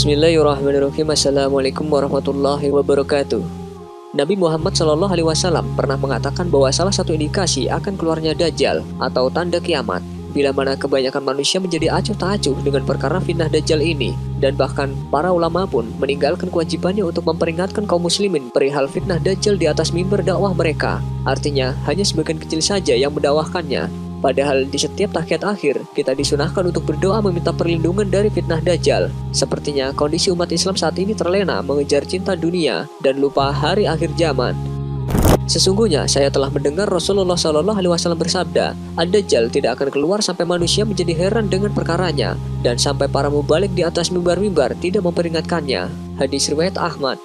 Bismillahirrahmanirrahim. Assalamualaikum warahmatullahi wabarakatuh. Nabi Muhammad SAW pernah mengatakan bahwa salah satu indikasi akan keluarnya Dajjal atau tanda kiamat bila mana kebanyakan manusia menjadi acuh tak acuh dengan perkara fitnah Dajjal ini, dan bahkan para ulama pun meninggalkan kewajibannya untuk memperingatkan kaum muslimin perihal fitnah Dajjal di atas mimbar dakwah mereka. Artinya hanya sebagian kecil saja yang mendakwahkannya. Padahal di setiap tahiyat akhir, kita disunahkan untuk berdoa meminta perlindungan dari fitnah Dajjal. Sepertinya kondisi umat Islam saat ini terlena mengejar cinta dunia dan lupa hari akhir zaman. Sesungguhnya saya telah mendengar Rasulullah SAW bersabda, Ad-Dajjal tidak akan keluar sampai manusia menjadi heran dengan perkaranya, dan sampai para mubalik di atas mimbar-mimbar tidak memperingatkannya. Hadis riwayat Ahmad.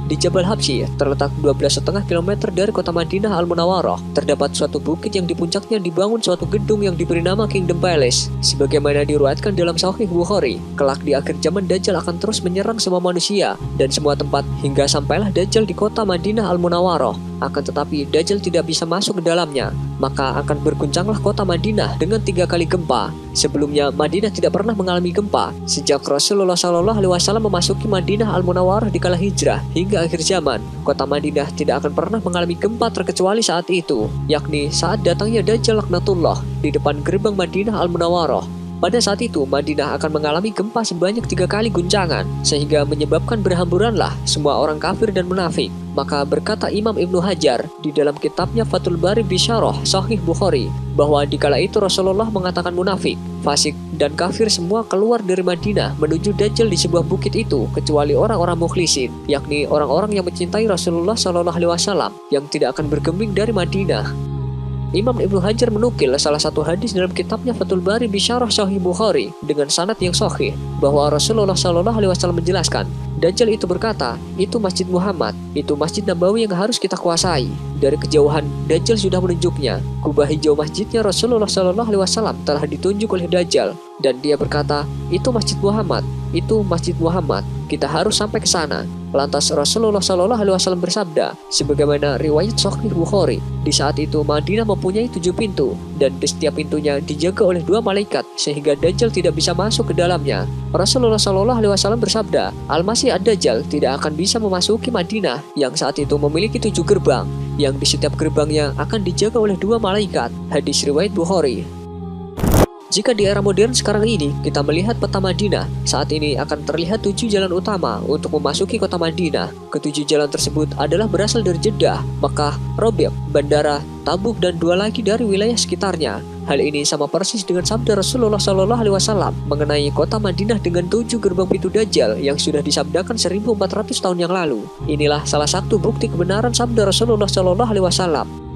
Di Jabal Habsyi, terletak 12,5 km dari kota Madinah Al-Munawwarah, terdapat suatu bukit yang di puncaknya dibangun suatu gedung yang diberi nama Kingdom Palace. Sebagaimana diriwayatkan dalam Sahih Bukhari, kelak di akhir zaman Dajjal akan terus menyerang semua manusia dan semua tempat hingga sampailah Dajjal di kota Madinah Al-Munawwarah. Akan tetapi Dajjal tidak bisa masuk ke dalamnya, maka akan berguncanglah kota Madinah dengan 3 kali gempa. Sebelumnya Madinah tidak pernah mengalami gempa sejak Rasulullah SAW memasuki Madinah Al-Munawwarah di kala hijrah hingga akhir zaman. Kota Madinah tidak akan pernah mengalami gempa terkecuali saat itu, yakni saat datangnya Dajjal laknatullah di depan gerbang Madinah Al-Munawwarah. Pada saat itu Madinah akan mengalami gempa sebanyak 3 kali guncangan, sehingga menyebabkan berhamburanlah semua orang kafir dan munafik. Maka berkata Imam Ibnu Hajar di dalam kitabnya Fathul Bari Bisyarah Sahih Bukhari, bahwa dikala itu Rasulullah mengatakan munafik, fasik, dan kafir semua keluar dari Madinah menuju Dajjal di sebuah bukit itu, kecuali orang-orang mukhlisin, yakni orang-orang yang mencintai Rasulullah SAW yang tidak akan bergeming dari Madinah. Imam Ibnu Hajar menukil salah satu hadis dalam kitabnya Fathul Bari Bisyarah Sahih Bukhari dengan sanad yang sahih, bahwa Rasulullah SAW menjelaskan, Dajjal itu berkata, itu Masjid Muhammad, itu Masjid Nabawi yang harus kita kuasai. Dari kejauhan Dajjal sudah menunjuknya. Kubah hijau masjidnya Rasulullah SAW telah ditunjuk oleh Dajjal, dan dia berkata, itu Masjid Muhammad, itu Masjid Muhammad, kita harus sampai ke sana. Lantas Rasulullah SAW bersabda, sebagaimana riwayat Sahih Bukhari, di saat itu Madinah mempunyai 7 pintu, dan di setiap pintunya dijaga oleh 2 malaikat, sehingga Dajjal tidak bisa masuk ke dalamnya. Rasulullah SAW bersabda, Al-Masih Ad-Dajjal tidak akan bisa memasuki Madinah, yang saat itu memiliki 7 gerbang, yang di setiap gerbangnya akan dijaga oleh 2 malaikat. Hadis riwayat Bukhari. Jika di era modern sekarang ini kita melihat peta Madinah, saat ini akan terlihat 7 jalan utama untuk memasuki kota Madinah. Ketujuh jalan tersebut adalah berasal dari Jeddah, Makkah, Rabi', Bandara, Tabuk, dan 2 lagi dari wilayah sekitarnya. Hal ini sama persis dengan sabda Rasulullah SAW mengenai kota Madinah dengan 7 gerbang pintu Dajjal yang sudah disabdakan 1400 tahun yang lalu. Inilah salah satu bukti kebenaran sabda Rasulullah SAW.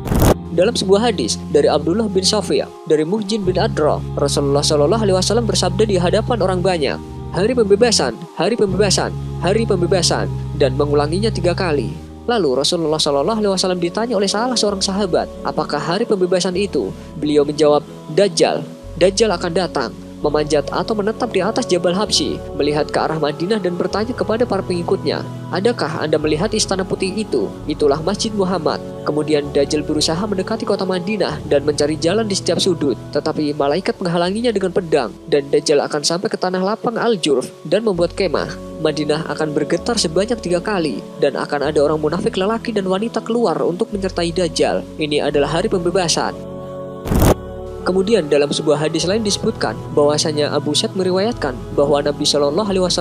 Dalam sebuah hadis dari Abdullah bin Safiyah dari Muhjin bin Adra, Rasulullah SAW bersabda di hadapan orang banyak, hari pembebasan, hari pembebasan, hari pembebasan, dan mengulanginya 3 kali. Lalu Rasulullah SAW ditanya oleh salah seorang sahabat, apakah hari pembebasan itu? Beliau menjawab, Dajjal, Dajjal akan datang, memanjat atau menetap di atas Jabal Habsyi, melihat ke arah Madinah dan bertanya kepada para pengikutnya, adakah Anda melihat istana putih itu? Itulah Masjid Muhammad. Kemudian Dajjal berusaha mendekati kota Madinah dan mencari jalan di setiap sudut, tetapi malaikat menghalanginya dengan pedang, dan Dajjal akan sampai ke tanah lapang Al-Jurf dan membuat kemah. Madinah akan bergetar sebanyak 3 kali, dan akan ada orang munafik lelaki dan wanita keluar untuk menyertai Dajjal. Ini adalah hari pembebasan. Kemudian dalam sebuah hadis lain disebutkan bahwasanya Abu Sa'id meriwayatkan bahwa Nabi SAW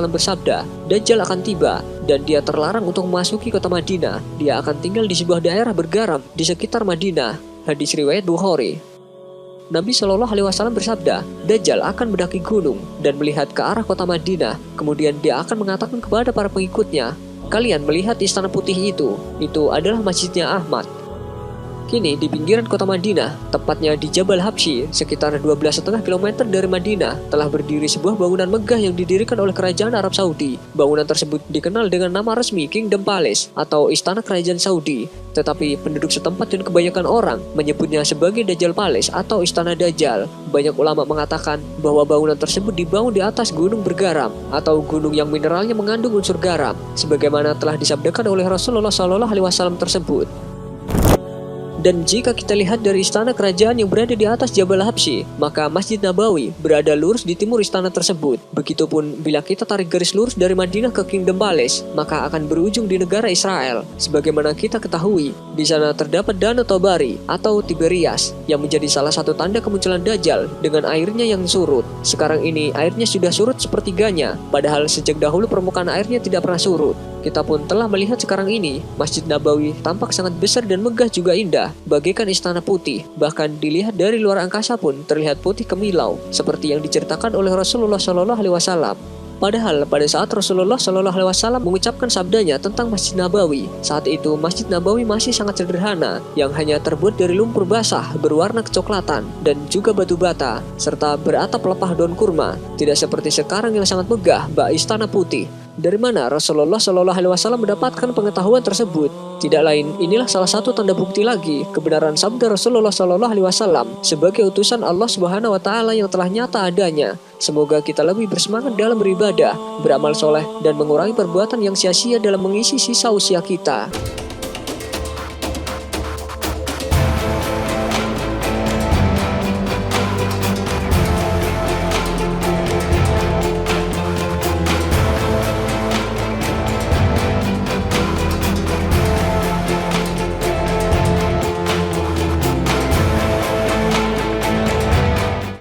bersabda, Dajjal akan tiba dan dia terlarang untuk memasuki kota Madinah. Dia akan tinggal di sebuah daerah bergaram di sekitar Madinah. Hadis riwayat Bukhari. Nabi SAW bersabda, Dajjal akan mendaki gunung dan melihat ke arah kota Madinah. Kemudian dia akan mengatakan kepada para pengikutnya, kalian melihat istana putih itu adalah masjidnya Ahmad. Kini di pinggiran kota Madinah, tepatnya di Jabal Habsyi, sekitar 12,5 km dari Madinah, telah berdiri sebuah bangunan megah yang didirikan oleh kerajaan Arab Saudi. Bangunan tersebut dikenal dengan nama resmi Kingdom Palace atau Istana Kerajaan Saudi. Tetapi penduduk setempat dan kebanyakan orang menyebutnya sebagai Dajjal Palace atau Istana Dajjal. Banyak ulama mengatakan bahwa bangunan tersebut dibangun di atas gunung bergaram atau gunung yang mineralnya mengandung unsur garam, sebagaimana telah disabdakan oleh Rasulullah SAW tersebut. Dan jika kita lihat dari istana kerajaan yang berada di atas Jabal Habsyi, maka Masjid Nabawi berada lurus di timur istana tersebut. Begitupun bila kita tarik garis lurus dari Madinah ke Kingdom Palace, maka akan berujung di negara Israel. Sebagaimana kita ketahui, di sana terdapat Danau Tobari atau Tiberias yang menjadi salah satu tanda kemunculan Dajjal dengan airnya yang surut. Sekarang ini airnya sudah surut sepertiganya, padahal sejak dahulu permukaan airnya tidak pernah surut. Kita pun telah melihat sekarang ini, Masjid Nabawi tampak sangat besar dan megah juga indah, bagaikan istana putih. Bahkan dilihat dari luar angkasa pun terlihat putih kemilau, seperti yang diceritakan oleh Rasulullah Shallallahu Alaihi Wasallam. Padahal pada saat Rasulullah Shallallahu Alaihi Wasallam mengucapkan sabdanya tentang Masjid Nabawi, saat itu Masjid Nabawi masih sangat sederhana, yang hanya terbuat dari lumpur basah berwarna kecoklatan dan juga batu bata, serta beratap pelepah daun kurma. Tidak seperti sekarang yang sangat megah, bak istana putih. Dari mana Rasulullah Shallallahu Alaihi Wasallam mendapatkan pengetahuan tersebut? Tidak lain, inilah salah satu tanda bukti lagi kebenaran sabda Rasulullah Shallallahu Alaihi Wasallam sebagai utusan Allah Subhanahu Wa Taala yang telah nyata adanya. Semoga kita lebih bersemangat dalam beribadah, beramal soleh, dan mengurangi perbuatan yang sia-sia dalam mengisi sisa usia kita.